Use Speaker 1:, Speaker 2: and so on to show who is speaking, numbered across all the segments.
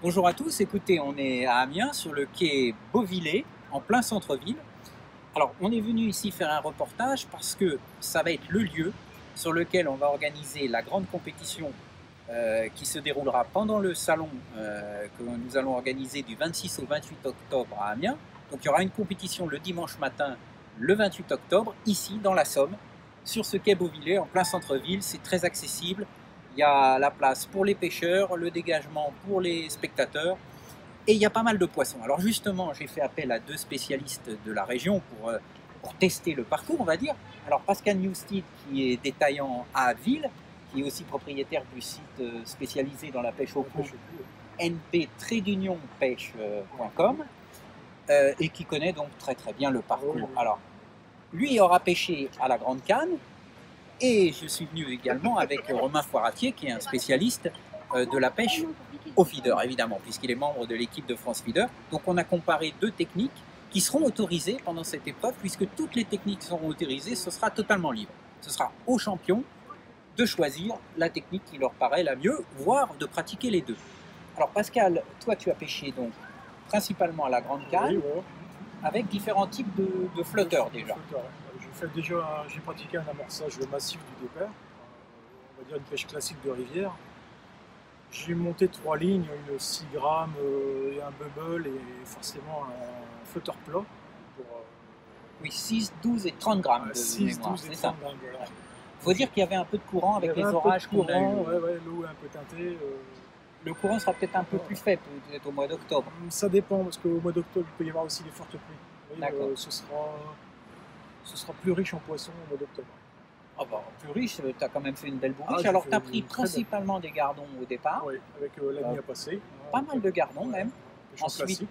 Speaker 1: Bonjour à tous, écoutez, on est à Amiens sur le quai Beauvillé, en plein centre-ville. Alors, on est venu ici faire un reportage parce que ça va être le lieu sur lequel on va organiser la grande compétition qui se déroulera pendant le salon que nous allons organiser du 26 au 28 octobre à Amiens. Donc, il y aura une compétition le dimanche matin, le 28 octobre, ici dans la Somme, sur ce quai Beauvillé, en plein centre-ville. C'est très accessible. Il y a la place pour les pêcheurs, le dégagement pour les spectateurs et il y a pas mal de poissons. Alors justement, j'ai fait appel à deux spécialistes de la région pour tester le parcours, on va dire. Alors Pascal Newstead, qui est détaillant à Ville, qui est aussi propriétaire du site spécialisé dans la pêche au coup, np-pêche.com, et qui connaît donc très bien le parcours. Alors, lui aura pêché à la Grande Canne, et je suis venu également avec Romain Foiratier, qui est un spécialiste de la pêche au feeder, évidemment, puisqu'il est membre de l'équipe de France Feeder. Donc on a comparé deux techniques qui seront autorisées pendant cette épreuve, puisque toutes les techniques seront autorisées, ce sera totalement libre. Ce sera aux champions de choisir la technique qui leur paraît la mieux, voire de pratiquer les deux. Alors Pascal, toi tu as pêché donc principalement à la Grande Canne, avec différents types de flotteurs déjà.
Speaker 2: J'ai pratiqué un amorçage massif du départ, on va dire une pêche classique de rivière. J'ai monté 3 lignes, une 6 grammes et un bubble et forcément un flotteur plat.
Speaker 1: Oui, 6, 12 et 30 grammes de
Speaker 2: 6,
Speaker 1: mémoire,
Speaker 2: 12 et
Speaker 1: c'est ça.
Speaker 2: 30 grammes, voilà.
Speaker 1: Il faut dire qu'il y avait un peu de courant avec les orages qu'on a eu.
Speaker 2: Ouais, l'eau est un peu teintée.
Speaker 1: Le courant sera peut-être un peu plus faible, peut-être au mois d'octobre.
Speaker 2: Ça dépend, parce qu'au mois d'octobre, il peut y avoir aussi des fortes pluies.
Speaker 1: D'accord.
Speaker 2: Ce sera plus riche en poissons au mois d'octobre.
Speaker 1: Ah bah, plus riche, tu as quand même fait une belle bourriche.
Speaker 2: Ah,
Speaker 1: alors tu as pris principalement des gardons au départ.
Speaker 2: Oui, avec la nuit à passer.
Speaker 1: Pas mal de gardons même. Ensuite,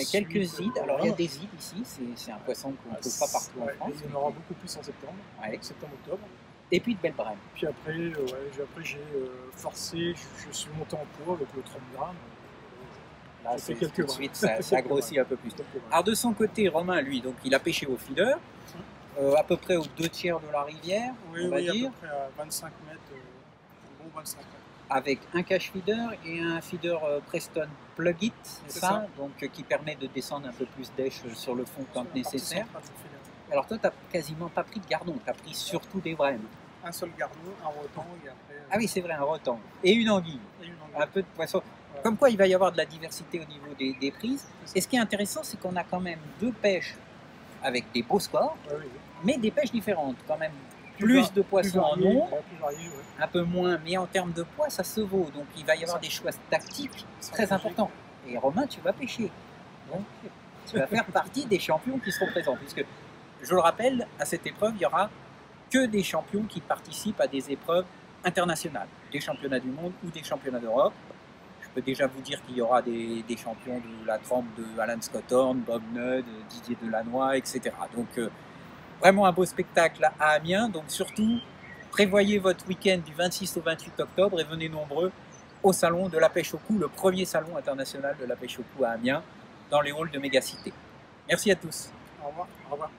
Speaker 1: quelques zides. Alors il y a des zides ici, c'est un poisson qu'on ne trouve pas partout en France.
Speaker 2: Il y en aura beaucoup plus en septembre, septembre-octobre.
Speaker 1: Et puis de belles brèmes.
Speaker 2: Puis après, j'ai forcé, je suis monté en poids avec le 30 grammes.
Speaker 1: Là, tout de suite, ça grossit un peu plus. Alors de son côté, Romain, lui, donc il a pêché au feeder, à peu près aux 2/3 de la rivière, on va dire.
Speaker 2: À peu près à 25 mètres, un bon 25 mètres.
Speaker 1: Avec un cache feeder et un feeder Preston Plug-It, c'est ça, donc qui permet de descendre un peu plus d'èche sur le fond quand nécessaire. Alors toi, tu n'as quasiment pas pris de gardon, tu as pris surtout des brèmes.
Speaker 2: Un seul gardon, un rotan et après...
Speaker 1: Ah oui, c'est vrai, un rotan. Et une anguille. Un peu de poisson. Ouais. Comme quoi, il va y avoir de la diversité au niveau des prises. Et ce qui est intéressant, c'est qu'on a quand même deux pêches avec des beaux scores, mais des pêches différentes quand même. Plus de poissons en nombre, un peu moins, mais en termes de poids, ça se vaut. Donc il va y avoir des choix tactiques très importants. Et Romain, tu vas pêcher. Donc tu vas faire partie des champions qui seront présents. Puisque, je le rappelle, à cette épreuve, il n'y aura que des champions qui participent à des épreuves internationales, des championnats du monde ou des championnats d'Europe. Je peux déjà vous dire qu'il y aura des champions de la trempe de Alan Scott Horn, Bob Nudd, Didier Delannoy, etc. Donc vraiment un beau spectacle à Amiens. Donc surtout, prévoyez votre week-end du 26 au 28 octobre et venez nombreux au salon de la pêche au cou, le premier salon international de la pêche au cou à Amiens, dans les halls de Mégacité. Merci à tous.
Speaker 2: Au revoir. Au revoir.